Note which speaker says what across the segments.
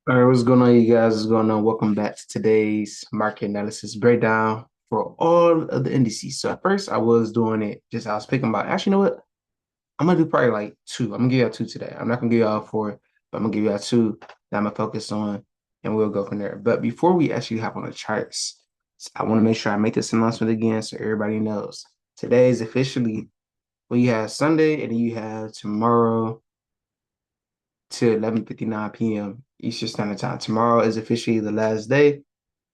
Speaker 1: All right, what's going on, you guys? What's going on? Welcome back to today's market analysis breakdown for all of the indices. So at first, I was doing it just I was picking about. Actually, you know what? I'm gonna do probably like two. I'm gonna give y'all two today. I'm not gonna give y'all four, but I'm gonna give y'all two that I'm gonna focus on, and we'll go from there. But before we actually hop on the charts, I want to make sure I make this announcement again so everybody knows. Today is officially you have Sunday, and then you have tomorrow to 11:59 p.m. Eastern Standard Time. Tomorrow is officially the last day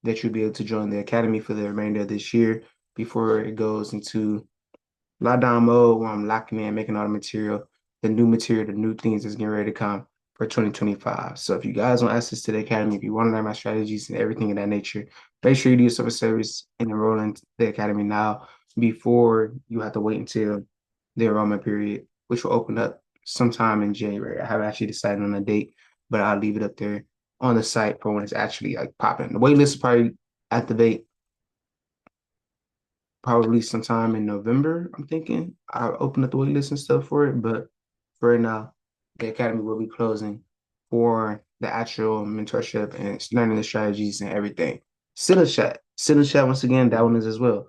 Speaker 1: that you'll be able to join the academy for the remainder of this year before it goes into lockdown mode where I'm locking in, making all the new material, the new things that's getting ready to come for 2025. So if you guys want access to the academy, if you want to learn my strategies and everything of that nature, make sure you do yourself a service and enroll in the academy now before you have to wait until the enrollment period, which will open up sometime in January. I haven't actually decided on a date, but I'll leave it up there on the site for when it's actually like popping. The wait list will probably activate probably sometime in November. I'm thinking I'll open up the wait list and stuff for it, but for right now, the academy will be closing for the actual mentorship and learning the strategies and everything. Sit chat once again, that one is as well.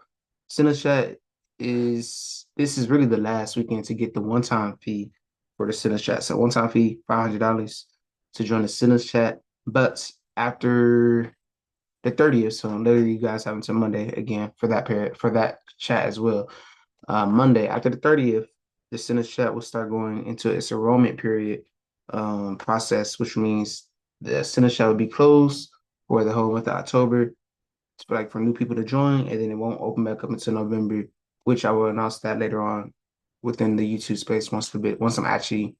Speaker 1: Chat is this is really the last weekend to get the one-time fee for the chat. So one-time fee, $500 to join the chat. But after the 30th. So literally you guys have until Monday again for that period for that chat as well. Monday after the 30th, the Senate chat will start going into its enrollment period process, which means the Senate chat will be closed for the whole month of October. It's like for new people to join, and then it won't open back up until November, which I will announce that later on within the YouTube space once I'm actually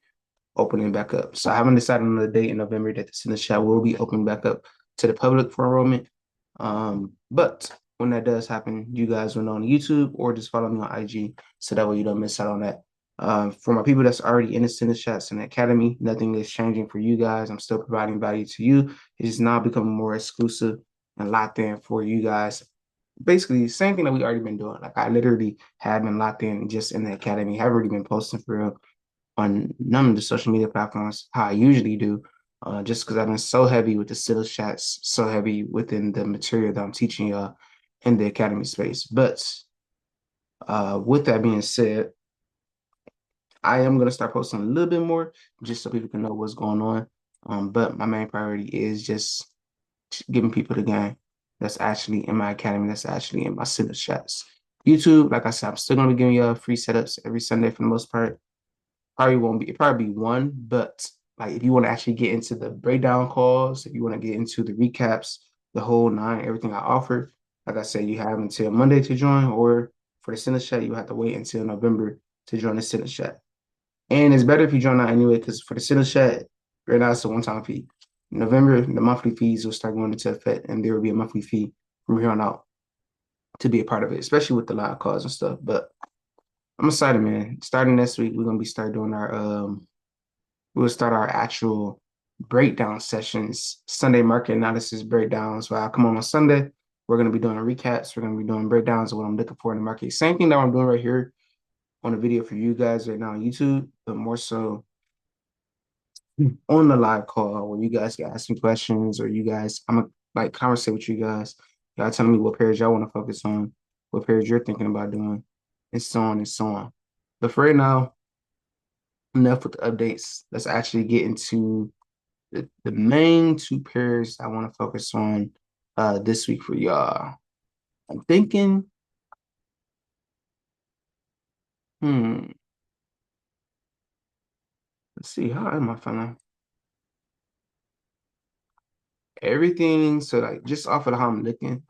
Speaker 1: opening back up. So I haven't decided on the date in November that the Senate chat will be opening back up to the public for enrollment. But when that does happen, you guys will know on YouTube or just follow me on IG so that way you don't miss out on that. For my people that's already in the Senate chats and the academy, nothing is changing for you guys. I'm still providing value to you. It is now becoming more exclusive and locked in for you guys. Basically, same thing that we already been doing. Like I literally have been locked in just in the academy. Have already been posting for real on none of the social media platforms how I usually do, just because I've been so heavy with the sales chats, so heavy within the material that I'm teaching y'all in the academy space. But with that being said, I am gonna start posting a little bit more just so people can know what's going on. But my main priority is just giving people the game that's actually in my academy, that's actually in my sales chats. YouTube, like I said, I'm still gonna be giving you free setups every Sunday for the most part. Probably won't be it probably be one, but like if you want to actually get into the breakdown calls, if you want to get into the recaps, the whole nine, everything I offer, like I said, you have until Monday to join, or for the Senate chat, you have to wait until November to join the Senate chat. And it's better if you join that anyway, because for the Senate chat, right now it's a one-time fee. In November, the monthly fees will start going into effect, and there will be a monthly fee from here on out to be a part of it, especially with the live calls and stuff. But I'm excited, man. Starting next week, we're gonna be start doing our we'll start our actual breakdown sessions, Sunday market analysis breakdowns. So I'll come on Sunday. We're going to be doing recaps. We're going to be doing breakdowns of what I'm looking for in the market. Same thing that I'm doing right here on the video for you guys right now on YouTube, but more so on the live call where you guys can ask me questions or I'm going to like conversate with you guys. Y'all telling me what pairs y'all want to focus on, what pairs you're thinking about doing, and so on and so on. But for right now, enough with the updates. Let's actually get into the main two pairs I want to focus on this week for y'all. I'm thinking, hmm, let's see, how am I feeling? Everything, so like just off of how I'm looking,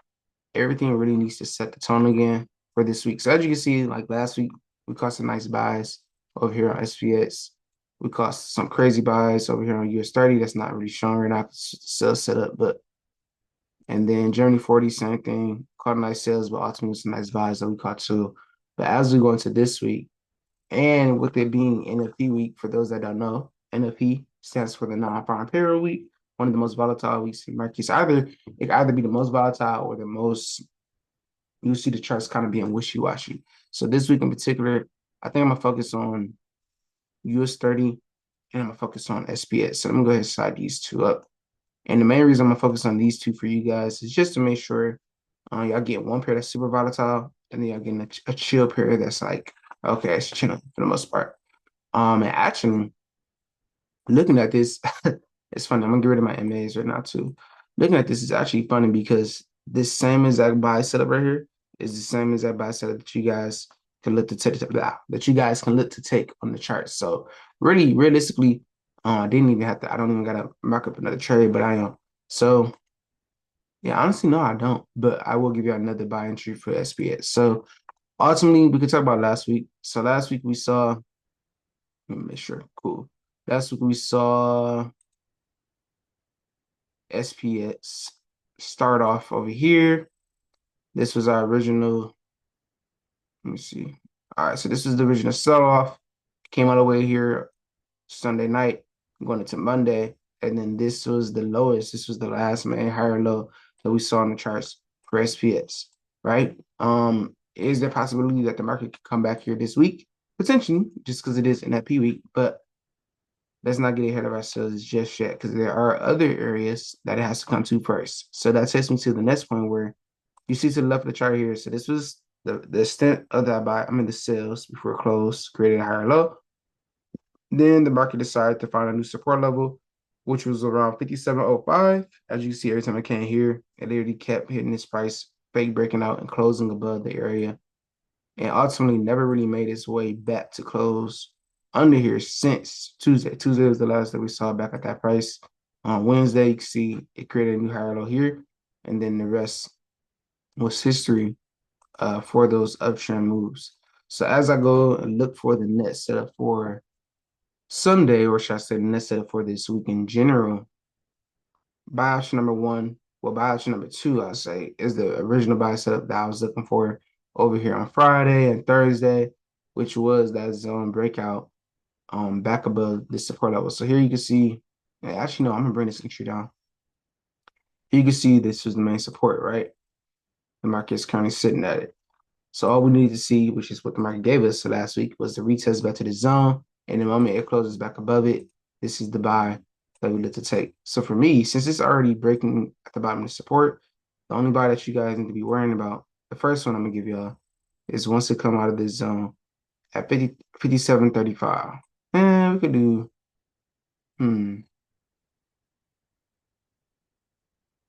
Speaker 1: everything really needs to set the tone again for this week. So as you can see, like last week, we caught some nice buys over here on SPX. We caught some crazy buys over here on US30. That's not really showing right now. It's still set up, but and then Germany 40, same thing. Caught nice sales, but ultimately some nice buys that we caught too. But as we go into this week, and with it being NFP week, for those that don't know, NFP stands for the non-farm payroll week, one of the most volatile weeks in markets. It can either be the most volatile or the most, you see the charts kind of being wishy-washy. So this week in particular, I think I'm gonna focus on US30 and I'm gonna focus on SPS. So I'm gonna go ahead and slide these two up. And the main reason I'm gonna focus on these two for you guys is just to make sure y'all get one pair that's super volatile, and then y'all getting a chill pair that's like, okay, it's chilling for the most part. And actually, looking at this, it's funny. I'm gonna get rid of my MAs right now too. Looking at this is actually funny because this same exact buy setup right here is the same exact buy setup that you guys can look to take that you guys can look to take on the chart. So really, realistically, I didn't even have to. I don't even gotta mark up another trade, but I am. So yeah, honestly, no, I don't. But I will give you another buy entry for SPS. So ultimately, we could talk about last week. So last week we saw. Let me make sure. Cool. Last week we saw SPX start off over here. This was our original. Let me see. All right, so this is the original sell off. Came all the way here Sunday night, going into Monday, and then this was the lowest. This was the last main higher low that we saw on the charts for SPX. Right? Is there possibility that the market could come back here this week? Potentially, just because it is an NFP week, but let's not get ahead of ourselves just yet because there are other areas that it has to come to first. So that takes me to the next point where you see to the left of the chart here. So this was the extent of that buy. I mean the sales before it closed, created a higher low. Then the market decided to find a new support level, which was around 57.05. As you see, every time I came here, it literally kept hitting this price, fake breaking out and closing above the area, and ultimately never really made its way back to close under here since Tuesday. Tuesday was the last that we saw back at that price. On Wednesday, you can see it created a new higher low here, and then the rest was history for those uptrend moves. So as I go and look for the next setup for Sunday, or should I say the next setup for this week in general, buy option number one, well, buy option number two, I'll say, is the original buy setup that I was looking for over here on Friday and Thursday, which was that zone breakout back above the support level. So here you can see, actually, no, I'm gonna bring this entry down. Here you can see this was the main support, right? The market is currently sitting at it. So all we need to see, which is what the market gave us last week, was the retest back to the zone. And the moment it closes back above it, this is the buy that we look to take. So for me, since it's already breaking at the bottom of the support, the only buy that you guys need to be worrying about, the first one I'm gonna give y'all, is once it come out of this zone at 57.35. And we could do,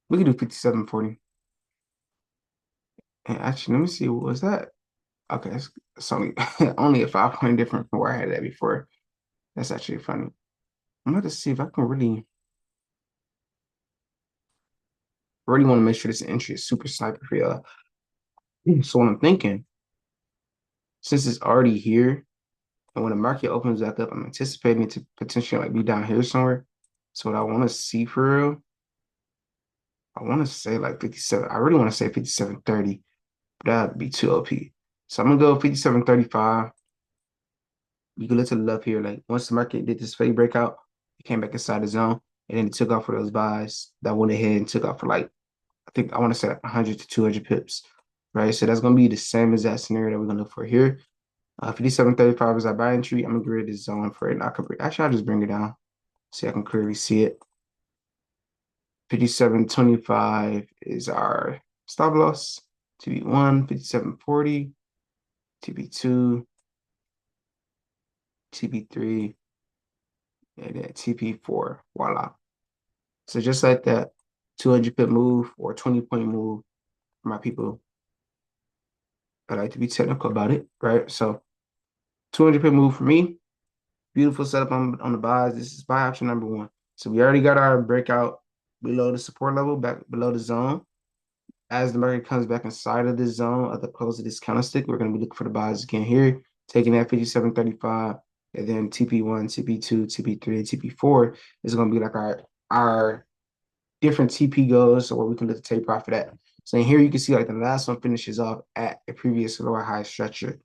Speaker 1: we could do 57.40. And actually, let me see, what was that? Okay, it's only only a 5 point difference from where I had that before. That's actually funny. I'm going to see if I can really want to make sure this entry is super sniper for y'all. So what I'm thinking, since it's already here, and when the market opens back up, I'm anticipating it to potentially like be down here somewhere. So what I want to see for real, I want to say like 57. I really want to say 57.30, but that'd be too OP. So I'm gonna go 57.35. You can look to the left here. Like once the market did this fake breakout, it came back inside the zone, and then it took off for those buys that went ahead and took off for like I think I want to say like 100 to 200 pips, right? So that's going to be the same as that scenario that we're going to look for here. 57.35 is our buy entry. I'm going to create this zone for it. And actually, I'll just bring it down so I can clearly see it. 57.25 is our stop loss. TB1, 57.40, TB2, TB3, and then TP4. Voila. So just like that, 200 pip move or 20-point move for my people. I like to be technical about it, right? So 200 pip move for me. Beautiful setup on the buys. This is buy option number one. So we already got our breakout below the support level, back below the zone. As the market comes back inside of this zone at the close of this candlestick, we're going to be looking for the buys again here, taking that 57.35, and then TP1, TP2, TP3, and TP4 is going to be like our different TP goes, so where we can look to take profit at. So in here you can see like the last one finishes off at a previous lower high structure,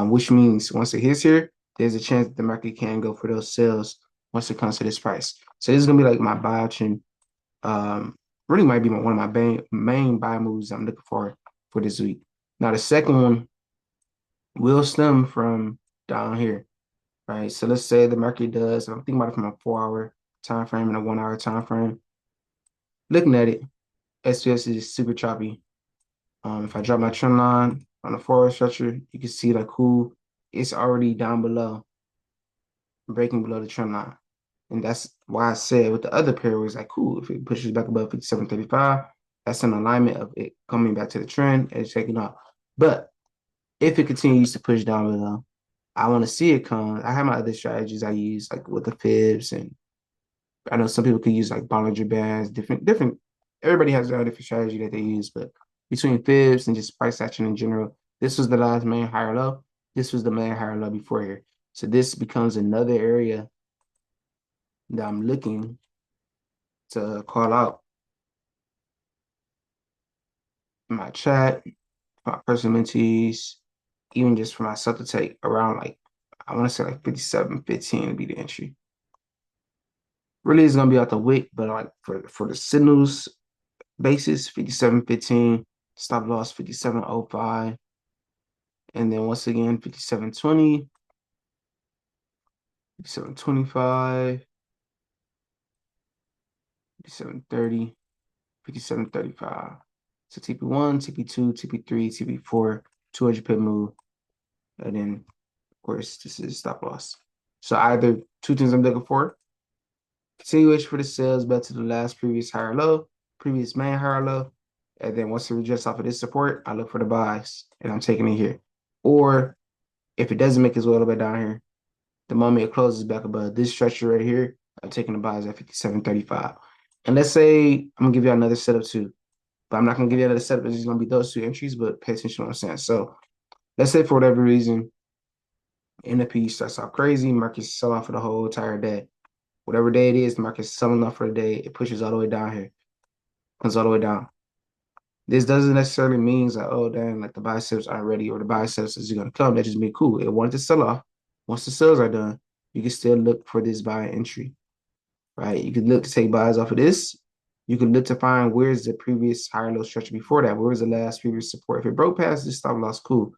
Speaker 1: which means once it hits here, there's a chance that the market can go for those sales once it comes to this price. So this is gonna be like my buy option. Really might be one of my main buy moves I'm looking for this week. Now the second one will stem from down here, right? So let's say the market does. I'm thinking about it from a 4-hour time frame and a 1-hour time frame. looking at it, SPS is super choppy. If I drop my trend line on the forward structure, you can see like cool, it's already down below, breaking below the trend line. And that's why I said with the other pair it was like cool. If it pushes back above 57.35, that's an alignment of it coming back to the trend and taking off. But if it continues to push down below, I want to see it come. I have my other strategies I use, like with the fibs, and I know some people could use like Bollinger Bands, different. Everybody has their own different strategy that they use, but between fibs and just price action in general, this was the last main higher low. This was the main higher low before here. So this becomes another area that I'm looking to call out in my chat, my personal mentees, even just for myself to take around like, I want to say like 57.15 to be the entry. Really is gonna be out the wick, but like for the signals basis, 57.15, stop loss 57.05, and then once again 57.20, 57.25, 57.30, 57.35. So TP1, TP2, TP3, TP4, 200 pip move, and then of course this is stop loss. So either two things I'm looking for: continuation for the sales back to the last previous higher low, previous main higher low, and then once it rejects off of this support, I look for the buys, and I'm taking it here. Or if it doesn't make its way all the way down here, the moment it closes back above this structure right here, I'm taking the buys at 57.35. And let's say I'm gonna give you another setup too, but I'm not gonna give you another setup. It's just gonna be those two entries, but pay attention to what I'm saying. So let's say for whatever reason, NFP starts off crazy, markets sell off for the whole entire day. Whatever day it is, the market's selling off for the day. It pushes all the way down here, comes all the way down. This doesn't necessarily mean that, oh, dang, like the biceps aren't ready or the biceps is going to come. That just means cool. It wanted to sell off. Once the sales are done, you can still look for this buy entry, right? You can look to take buys off of this. You can look to find where's the previous higher low structure before that. Where was the last previous support? If it broke past this stop loss, cool.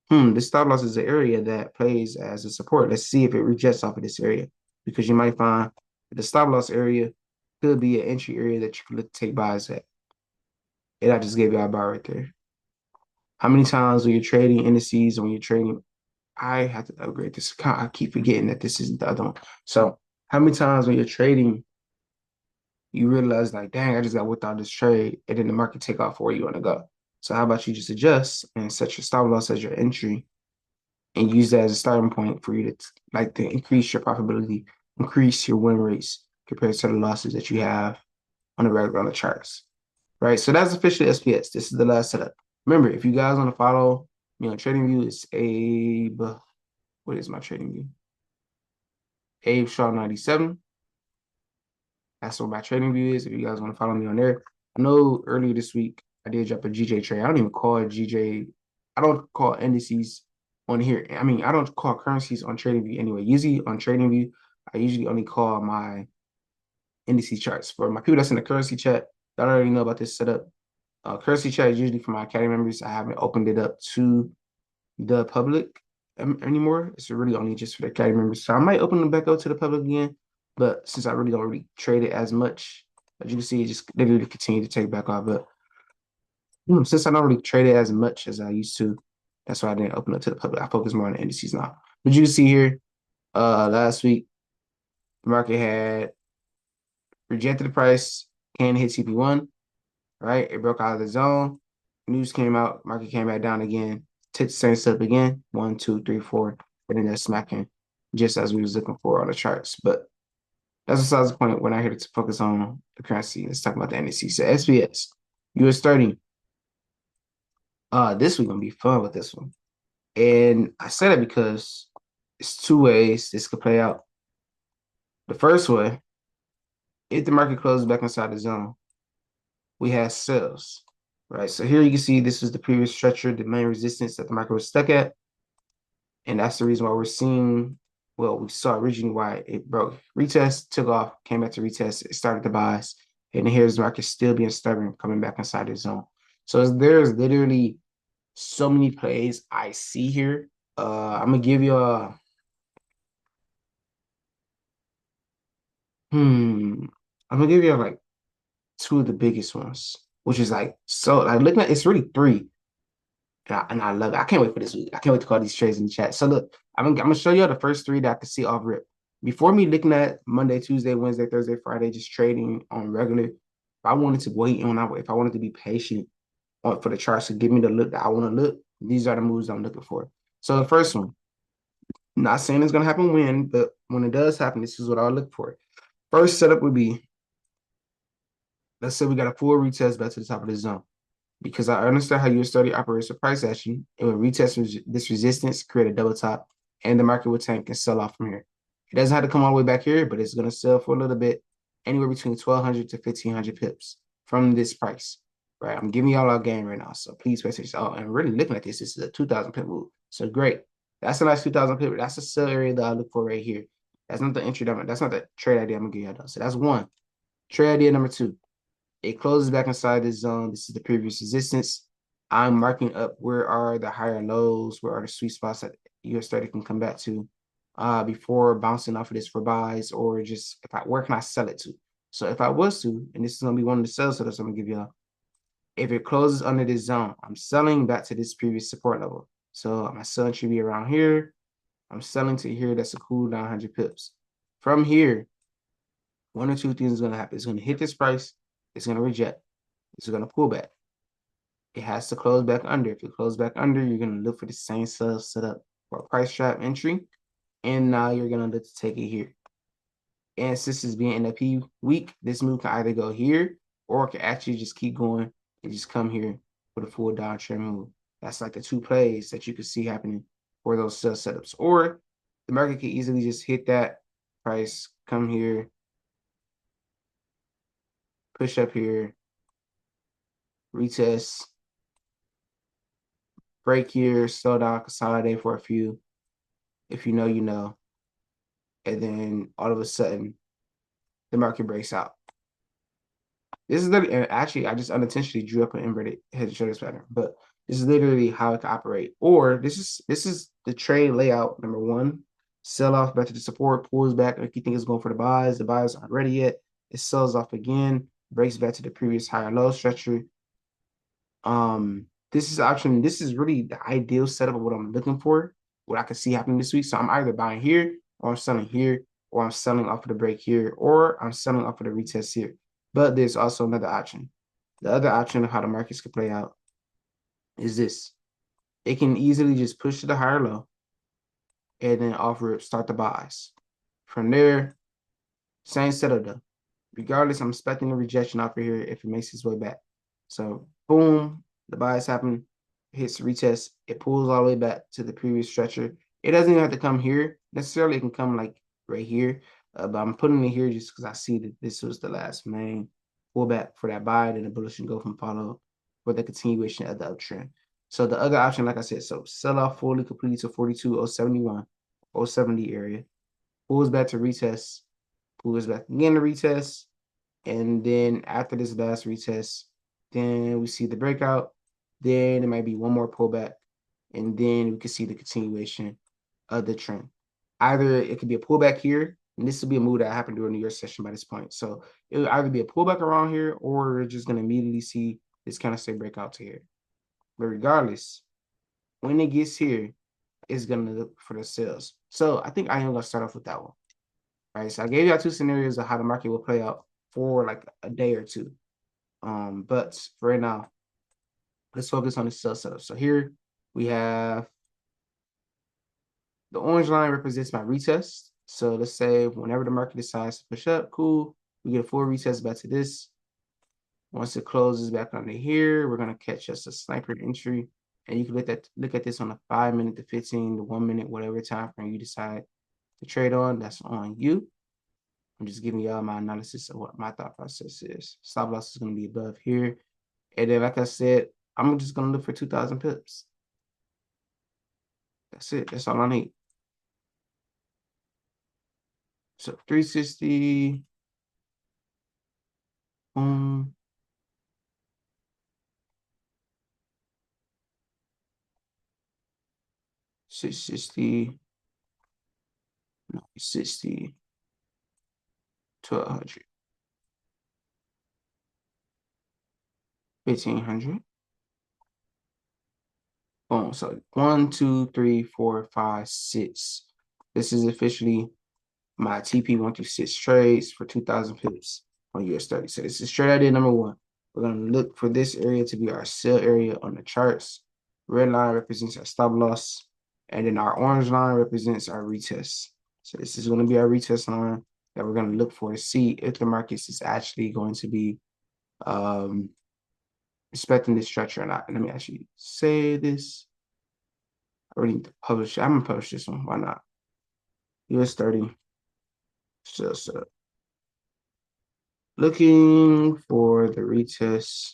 Speaker 1: This stop loss is the area that plays as a support. Let's see if it rejects off of this area, because you might find that the stop loss area could be an entry area that you can look to take buys at. And I just gave you a buy right there. How many times when you're trading indices, when you're trading, I have to upgrade this account. I keep forgetting that this isn't the other one. So how many times when you're trading, you realize like, dang, I just got whipped out this trade, and then the market take off where you want to go. So how about you just adjust and set your stop loss as your entry and use that as a starting point for you to like to increase your profitability, increase your win rates compared to the losses that you have on the regular on the charts. Right. So that's officially SPS. This is the last setup. Remember, if you guys want to follow me on TradingView, it's Abe. What is my TradingView? Abe Shaw 97. That's what my TradingView is. If you guys want to follow me on there. I know earlier this week I did drop a GJ trade. I don't even call it GJ. I don't call indices on here. I mean, I don't call currencies on TradingView anyway. Usually on TradingView, I usually only call my indices charts. For my people that's in the currency chat, that already know about this setup. Currency chat is usually for my academy members. I haven't opened it up to the public anymore. It's really only just for the academy members. So I might open them back up to the public again. But since I really don't really trade it as much, as you can see, it just literally continue to take back off. But since I don't really trade it as much as I used to, that's why I didn't open it to the public. I focus more on the indices now. But you can see here, last week, the market had rejected the price, can hit TP1, right? It broke out of the zone. News came out, market came back down again, took the same step again, 1, 2, 3, 4, and then they're smacking just as we was looking for on the charts. But that's besides the point. We're not here to focus on the currency. Let's talk about the NDC. So SPX, US30. This week gonna be fun with this one. And I said it because it's two ways this could play out. The first way, if the market closes back inside the zone, we have sales, right? So here you can see this is the previous structure, the main resistance that the market was stuck at. And that's the reason why we're seeing, well, we saw originally why it broke. Retest, took off, came back to retest, it started to buys. And here's the market still being stubborn, coming back inside the zone. So there's literally so many plays I see here. I'm gonna give you a I'm gonna give you a, like two of the biggest ones, which is like so like looking at it's really three. And I love it. I can't wait for this week. I can't wait to call these trades in the chat. So look, I'm gonna show you all the first three that I can see off rip. Before me looking at Monday, Tuesday, Wednesday, Thursday, Friday, just trading on regular. If I wanted to wait on if I wanted to be patient for the charts to give me the look that I want to look, these are the moves I'm looking for. So the first one, not saying it's gonna happen when, but when it does happen, this is what I'll look for. First setup would be, let's say we got a full retest back to the top of the zone. Because I understand how US30 operates with price action, it will retest this resistance, create a double top, and the market will tank and sell off from here. It doesn't have to come all the way back here, but it's going to sell for a little bit, anywhere between 1,200 to 1,500 pips from this price. Right? I'm giving y'all our game right now, so please pay attention. Oh, and really looking at this, this is a 2,000 pip move. So great. That's a nice 2,000 pip. That's the sell area that I look for right here. That's not the entry. That's not the trade idea I'm going to give y'all, though. So that's one. Trade idea number two. It closes back inside this zone. This is the previous resistance. I'm marking up where are the higher lows, where are the sweet spots that US30 can come back to before bouncing off of this for buys, or just where can I sell it to? So if I was to, and this is gonna be one of the sell setups I'm gonna give y'all, if it closes under this zone, I'm selling back to this previous support level. So my selling should be around here. I'm selling to here. That's a cool 900 pips. From here, one or two things is gonna happen. It's gonna hit this price. It's gonna reject. It's gonna pull back. It has to close back under. If it closes back under, you're gonna look for the same sell setup for a price trap entry, and now you're gonna look to take it here. And since it's being NFP weak, this move can either go here or it can actually just keep going and just come here for the full downtrend move. That's like the two plays that you could see happening for those sell setups. Or the market can easily just hit that price, come here, push up here, retest, break here, slow down, consolidate for a few. If you know, you know. And then all of a sudden, the market breaks out. This is literally, and actually, I just unintentionally drew up an inverted head and shoulders pattern, but this is literally how it can operate. Or this is the trade layout. Number one, sell off back to the support, pulls back. If you think it's going for the buys aren't ready yet. It sells off again, breaks back to the previous higher low structure. This is option. This is really the ideal setup of what I'm looking for, what I can see happening this week. So I'm either buying here, or I'm selling here, or I'm selling off of the break here, or I'm selling off of the retest here. But there's also another option. The other option of how the markets could play out is this. It can easily just push to the higher low and then start the buys. From there, same setup though. Regardless, I'm expecting a rejection off of here if it makes its way back. So boom, the buys happen, hits retest, it pulls all the way back to the previous stretcher. It doesn't even have to come here necessarily. It can come like right here, but I'm putting it here just because I see that this was the last main pullback for that buy, then the bullish and go from follow for the continuation of the uptrend. So the other option, like I said, so sell off fully completely to 42,071, 070 area, pulls back to retest, pulls back again to retest, and then after this last retest, then we see the breakout. Then it might be one more pullback, and then we can see the continuation of the trend. Either it could be a pullback here, and this will be a move that happened during the year session by this point. So it will either be a pullback around here, or we're just going to immediately see this kind of say breakout to here. But regardless, when it gets here, it's going to look for the sales. So I think I am going to start off with that one. All right, so I gave y'all two scenarios of how the market will play out for like a day or two. But for right now, let's focus on the sell setup. So here we have the orange line represents my retest. So let's say whenever the market decides to push up, cool, we get a full retest back to this. Once it closes back under here, we're gonna catch us a sniper entry. And you can look at this on a 5 minute to 15 to 1 minute, whatever time frame you decide to trade on. That's on you. I'm just giving y'all my analysis of what my thought process is. Stop loss is going to be above here. And then, like I said, I'm just going to look for 2,000 pips. That's it. That's all I need. So 360. Boom. 660. 960. 1,200. 1500. Boom. So 1, 2, 3, 4, 5, 6. This is officially my TP 1 through 6 trades for 2,000 pips on US30. So this is trade idea number 1. We're going to look for this area to be our sell area on the charts. Red line represents our stop loss. And then our orange line represents our retest. So this is going to be our retest line that we're going to look for to see if the markets is actually going to be respecting this structure or not. And let me actually say this. I already need to publish it. I'm going to publish this one. Why not? US30. So looking for the retest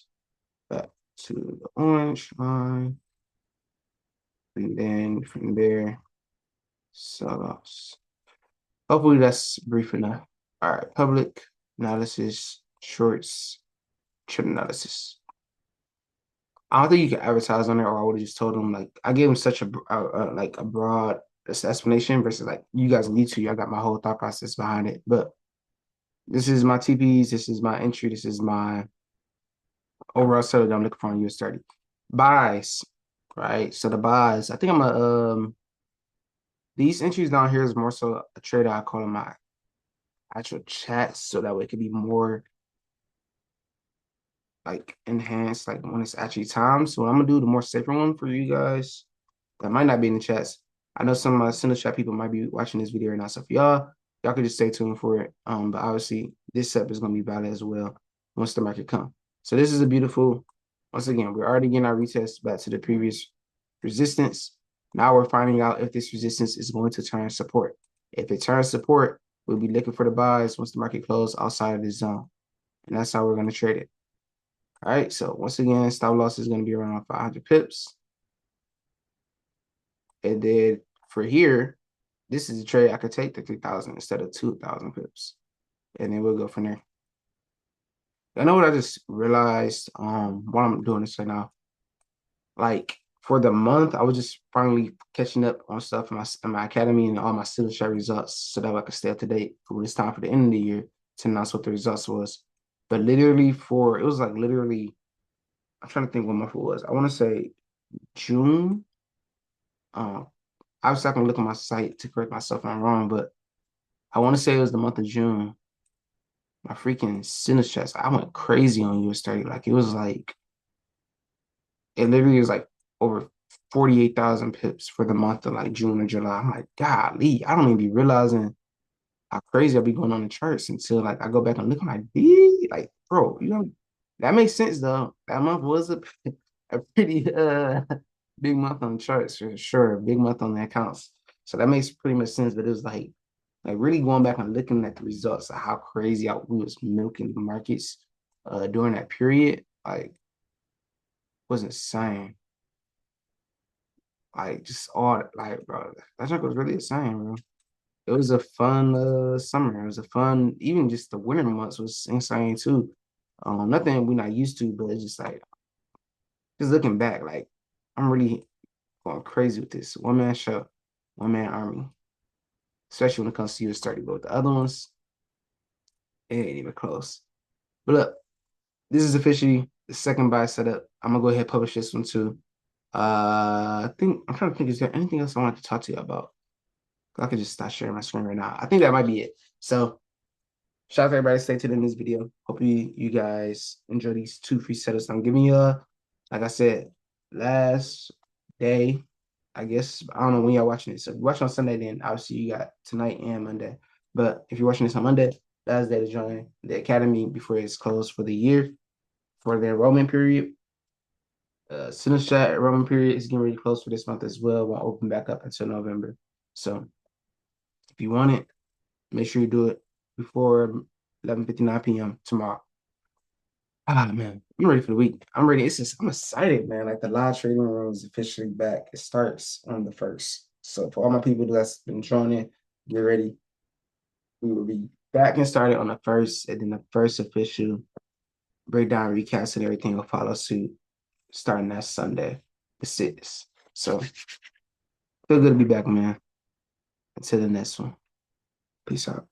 Speaker 1: back to the orange line. And then from there, sell-offs. Hopefully that's brief enough. All right, public analysis, shorts, chart analysis. I don't think you can advertise on there, or I would have just told them, like, I gave them such a like a broad explanation versus like you guys need to. I got my whole thought process behind it, but this is my TPs, this is my entry, this is my overall setup that I'm looking for on US30. Buys, right? So the buys, I think I'm these entries down here is more so a trade I call them my actual chats, so that way it could be more like enhanced, like when it's actually time. So what I'm gonna do the more safer one for you guys that might not be in the chats. I know some of my single chat people might be watching this video right now. So for y'all could just stay tuned for it. But obviously this setup is gonna be valid as well once the market come. So this is a beautiful, once again, we're already getting our retest back to the previous resistance. Now we're finding out if this resistance is going to turn support. If it turns support, we'll be looking for the buys once the market closes outside of this zone. And that's how we're going to trade it. All right, so once again, stop loss is going to be around 500 pips. And then for here, this is a trade I could take the 3,000 instead of 2,000 pips. And then we'll go from there. I know what I just realized while I'm doing this right now. Like for the month, I was just finally catching up on stuff in my academy and all my student share results so that I could stay up to date when it's time for the end of the year to announce what the results was. But literally it was like literally, I'm trying to think what month it was. I want to say June. Obviously, I can look at my site to correct myself if I'm wrong, but I want to say it was the month of June. My freaking sinus chest, I went crazy on US30. Like it was like, it literally was like over 48,000 pips for the month of like June or July. I'm like, golly, I don't even be realizing how crazy I'll be going on the charts until like I go back and look. I'm like, like, bro, that makes sense though. That month was a pretty big month on the charts for sure. Big month on the accounts. So that makes pretty much sense. But it was like really going back and looking at the results of how crazy we was milking the markets during that period, like was insane. Like just all like bro, that joke was really insane, bro. It was a fun summer. It was a fun, even just the winter months was insane too. Nothing we're not used to, but it's just like just looking back, like I'm really going crazy with this one man show, one man army, especially when it comes to US30. But with the other ones, it ain't even close. But look, this is officially the second buy setup. I'm gonna go ahead and publish this one too. I think I'm trying to think, is there anything else I wanted to talk to you about? I could just start sharing my screen right now. I think that might be it. So shout out to everybody stay tuned in this video. Hope you guys enjoy these 2 free setups I'm giving you. Like I said, last day, I guess, I don't know when y'all watching it. So if you're watching on Sunday, then obviously you got tonight and Monday. But if you're watching this on Monday, last day to join the academy before it's closed for the year, for the enrollment period. Since chat enrollment period is getting really close for this month as well. Won't open back up until November. So if you want it, make sure you do it before 11:59 p.m. tomorrow. Ah man, I'm ready for the week. I'm ready. I'm excited, man. Like the live trading room is officially back. It starts on the 1st. So for all my people that's been joining, get ready. We will be back and started on the 1st, and then the first official breakdown, recaps, and everything will follow suit starting that Sunday, the 6th. So feel good to be back, man. Until the next one. Peace out.